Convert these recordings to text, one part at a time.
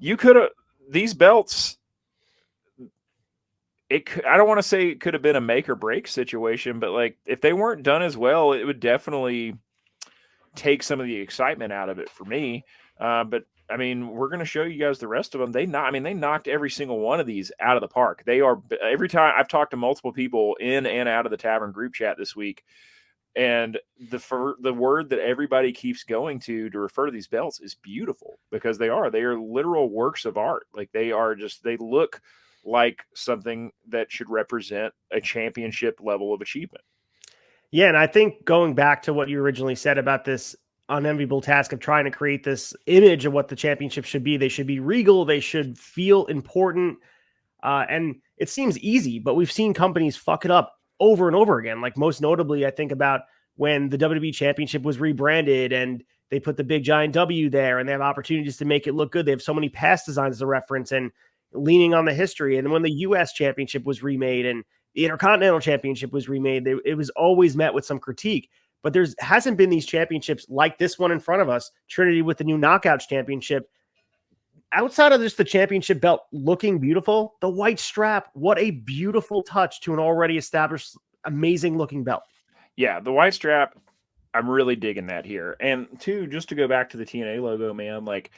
you could have these belts. I don't want to say it could have been a make or break situation, but like if they weren't done as well, it would definitely take some of the excitement out of it for me. But I mean, we're going to show you guys the rest of them. They knocked every single one of these out of the park. They are every time I've talked to multiple people in and out of the Tavern group chat this week, and the word that everybody keeps going to refer to these belts is beautiful, because they are literal works of art. Like they look like something that should represent a championship level of achievement. Yeah, and I think going back to what you originally said about this unenviable task of trying to create this image of what the championship should be, they should be regal, they should feel important, and it seems easy, but we've seen companies fuck it up over and over again. Like most notably, I think about when the WWE Championship was rebranded and they put the big giant W there, and they have opportunities to make it look good. They have so many past designs to reference and leaning on the history. And when the US Championship was remade and the Intercontinental Championship was remade, it was always met with some critique. But there hasn't been these championships like this one in front of us, Trinity with the new Knockouts Championship. Outside of just the championship belt looking beautiful, the white strap, what a beautiful touch to an already established, amazing looking belt. Yeah, the white strap, I'm really digging that here. And two, just to go back to the TNA logo, man, like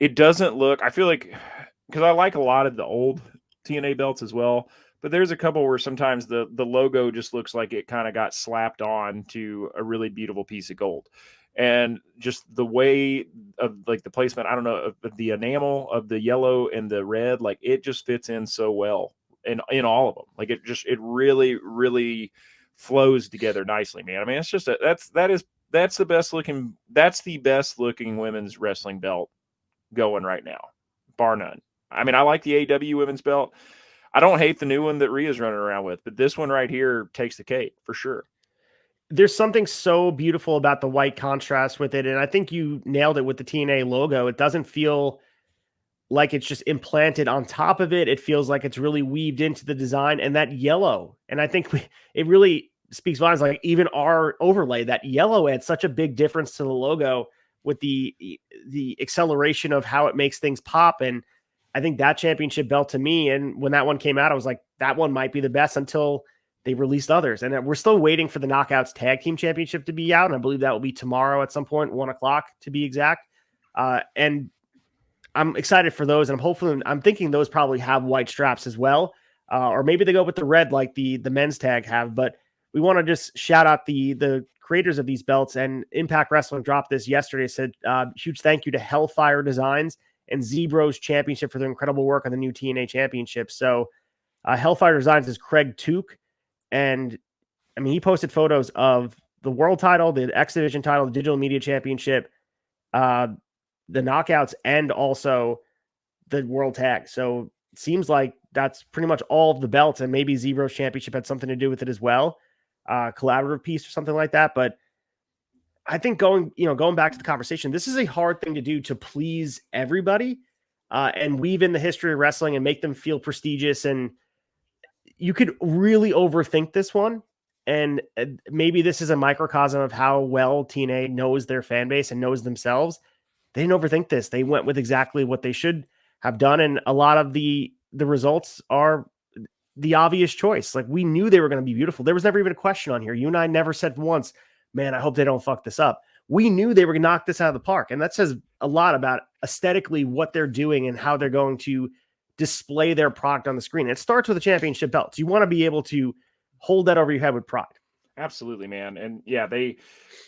it doesn't look, I feel like, because I like a lot of the old TNA belts as well, but there's a couple where sometimes the logo just looks like it kind of got slapped on to a really beautiful piece of gold. And just the way of like the placement, I don't know, of the enamel of the yellow and the red, like it just fits in so well in all of them. Like it really, really flows together nicely, man. I mean, it's just that's the best looking women's wrestling belt going right now, bar none. I mean, I like the AW women's belt. I don't hate the new one that Rhea's running around with, but this one right here takes the cake for sure. There's something so beautiful about the white contrast with it. And I think you nailed it with the TNA logo. It doesn't feel like it's just implanted on top of it. It feels like it's really weaved into the design, and that yellow. And I think it really speaks volumes. Like even our overlay, that yellow adds such a big difference to the logo with the acceleration of how it makes things pop. And I think that championship belt to me, and when that one came out, I was like, that one might be the best until they released others. And we're still waiting for the Knockouts Tag Team Championship to be out. And I believe that will be tomorrow at some point, 1:00 to be exact. And I'm excited for those. And I'm thinking those probably have white straps as well. Or maybe they go with the red like the men's tag have. But we want to just shout out the creators of these belts. And Impact Wrestling dropped this yesterday. It said huge thank you to Hellfire Designs and Zebros Championship for their incredible work on the new TNA Championship. So Hellfire Designs is Craig Took. And I mean, he posted photos of the world title, the X Division title, the Digital Media Championship, the Knockouts, and also the World Tag. So it seems like that's pretty much all of the belts, and maybe Zebro's Championship had something to do with it as well, collaborative piece or something like that. But I think going back to the conversation, this is a hard thing to do to please everybody and weave in the history of wrestling and make them feel prestigious. And you could really overthink this one. And maybe this is a microcosm of how well TNA knows their fan base and knows themselves. They didn't overthink this. They went with exactly what they should have done. And a lot of the results are the obvious choice. Like we knew they were going to be beautiful. There was never even a question on here. You and I never said once, man, I hope they don't fuck this up. We knew they were going to knock this out of the park. And that says a lot about aesthetically what they're doing and how they're going to display their product on the screen. It starts with a championship belt. You want to be able to hold that over your head with pride. Absolutely, man. And yeah, they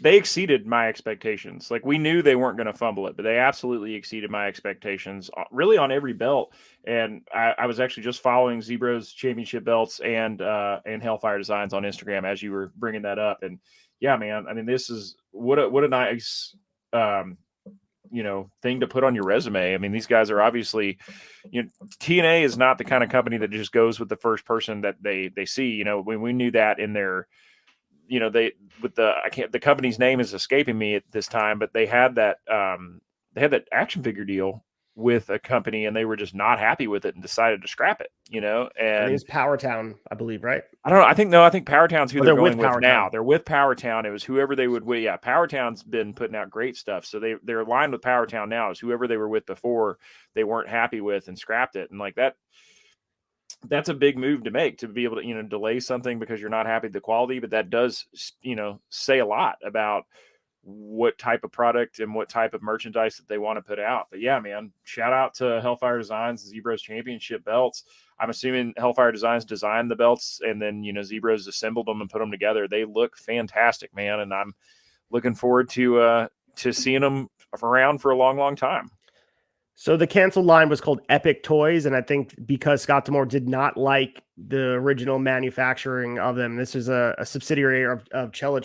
exceeded my expectations. Like we knew they weren't going to fumble it, but they absolutely exceeded my expectations really on every belt. And I was actually just following Zebro's championship belts and Hellfire Designs on Instagram as you were bringing that up. And yeah, man, I mean, this is what a nice, thing to put on your resume. I mean, these guys are obviously, TNA is not the kind of company that just goes with the first person that they see. When we knew that in their, the company's name is escaping me at this time, but they had that action figure deal with a company and they were just not happy with it and decided to scrap it, I think and it's Power Town, I believe, right? I don't know. I think Powertown's who Oh, they're they're with going with Power now. Town. They're with Powertown. It was whoever they would with. Yeah, Powertown's been putting out great stuff. So they're aligned with Powertown now. Is whoever they were with before they weren't happy with and scrapped it. And like that's a big move to make, to be able to, delay something because you're not happy with the quality, but that does, say a lot about what type of product and what type of merchandise that they want to put out. But yeah, man, shout out to Hellfire Designs, Zebras Championship belts. I'm assuming Hellfire Designs designed the belts and then, Zebras assembled them and put them together. They look fantastic, man. And I'm looking forward to seeing them around for a long, long time. So the canceled line was called Epic Toys, and I think because Scott D'Amore did not like the original manufacturing of them, this is a subsidiary of Cella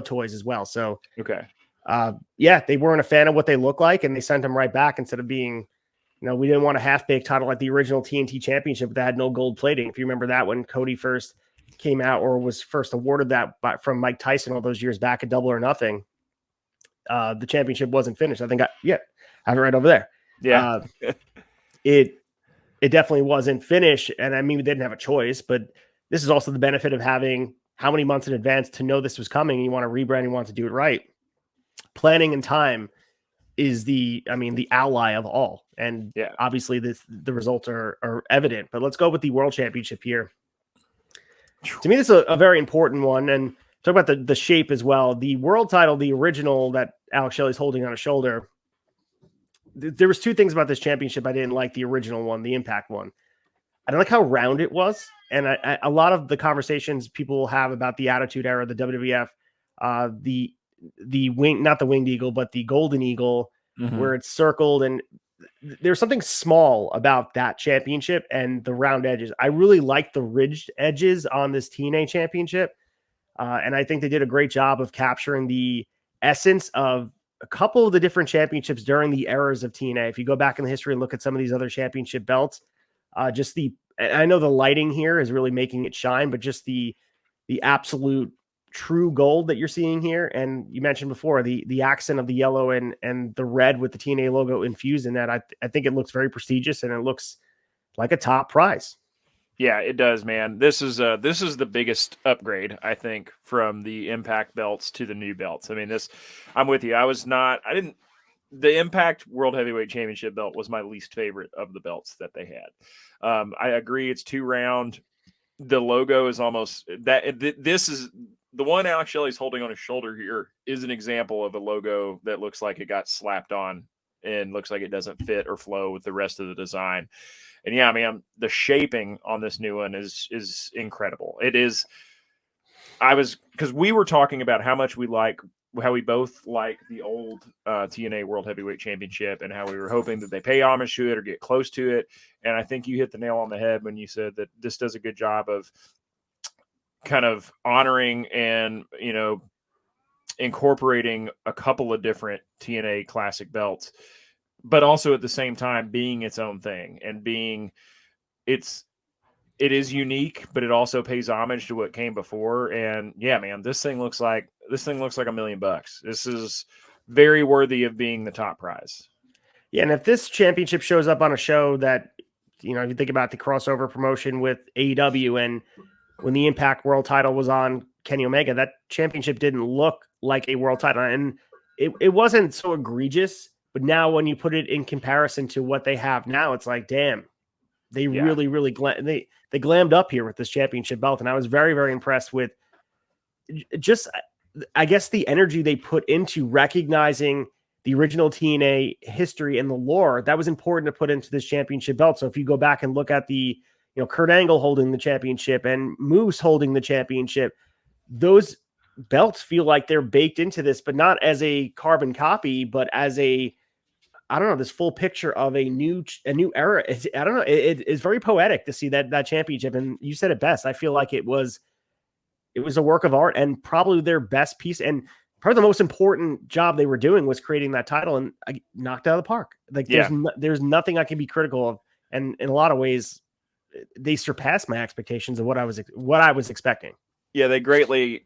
Toys as well. So Okay. yeah, they weren't a fan of what they look like, and they sent them right back instead of being, we didn't want a half-baked title like the original TNT Championship that had no gold plating. If you remember that when Cody first came out or was first awarded that from Mike Tyson all those years back at Double or Nothing, the championship wasn't finished. I think I have it right over there. Yeah. It definitely wasn't finished, and I mean, we didn't have a choice, but this is also the benefit of having how many months in advance to know this was coming. You want to rebrand, you want to do it right. Planning and time is the ally of all. And Yeah. obviously the results are evident, but let's go with the world championship here. To me, this is a very important one. And talk about the shape as well. The world title, the original that Alex Shelley's holding on his shoulder. There was two things about this championship I didn't like. The original one, the Impact one, I don't like how round it was. And a lot of the conversations people will have about the Attitude Era, the WWF, the wing, not the winged eagle, but the golden eagle, where it's circled. And there's something small about that championship and the round edges. I really like the ridged edges on this TNA championship. And I think they did a great job of capturing the essence of a couple of the different championships during the eras of TNA. If you go back in the history and look at some of these other championship belts, I know the lighting here is really making it shine, but just the absolute true gold that you're seeing here. And you mentioned before the accent of the yellow and the red with the TNA logo infused in that. I think it looks very prestigious and it looks like a top prize. Yeah, it does, man. This is the biggest upgrade, I think, from the Impact belts to the new belts. I mean, I'm with you. The Impact World Heavyweight Championship belt was my least favorite of the belts that they had. I agree, it's too round. The logo is almost that. This is the one Alex Shelley's holding on his shoulder here is an example of a logo that looks like it got slapped on and looks like it doesn't fit or flow with the rest of the design. And yeah, man, the shaping on this new one is incredible. It is. Because we were talking about how we both like the old TNA World Heavyweight Championship and how we were hoping that they pay homage to it or get close to it. And I think you hit the nail on the head when you said that this does a good job of kind of honoring and, incorporating a couple of different TNA classic belts, but also at the same time being its own thing and it is unique, but it also pays homage to what came before. And yeah, man, this thing looks like $1 million. This is very worthy of being the top prize. Yeah. And if this championship shows up on a show that, if you think about the crossover promotion with AEW and when the Impact World title was on Kenny Omega, that championship didn't look like a world title. And it wasn't so egregious, but now when you put it in comparison to what they have now, it's like, damn, they really, really they glammed up here with this championship belt. And I was very, very impressed with just, I guess, the energy they put into recognizing the original TNA history and the lore. That was important to put into this championship belt. So if you go back and look at the, Kurt Angle holding the championship and Moose holding the championship, those belts feel like they're baked into this, but not as a carbon copy, but as this full picture of a new era. I don't know. It's very poetic to see that championship. And you said it best. I feel like it was a work of art and probably their best piece. And probably the most important job they were doing was creating that title, and I knocked out of the park. Like there's nothing I can be critical of. And in a lot of ways, they surpassed my expectations of what I was expecting. Yeah, they greatly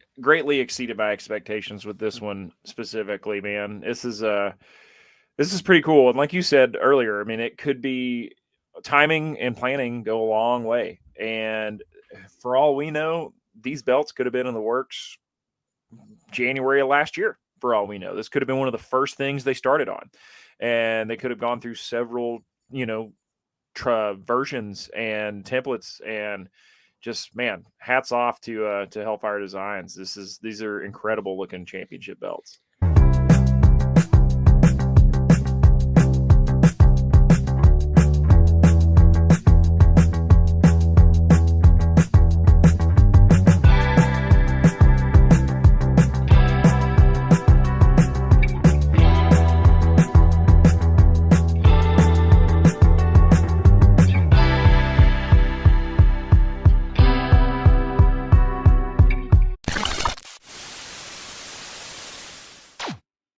exceeded my expectations with this one specifically, man. This is This is pretty cool. And like you said earlier, I mean, it could be timing and planning go a long way. And for all we know, these belts could have been in the works January of last year. For all we know, this could have been one of the first things they started on, and they could have gone through several, versions and templates. And just, man, hats off to Hellfire Designs. These are incredible looking championship belts.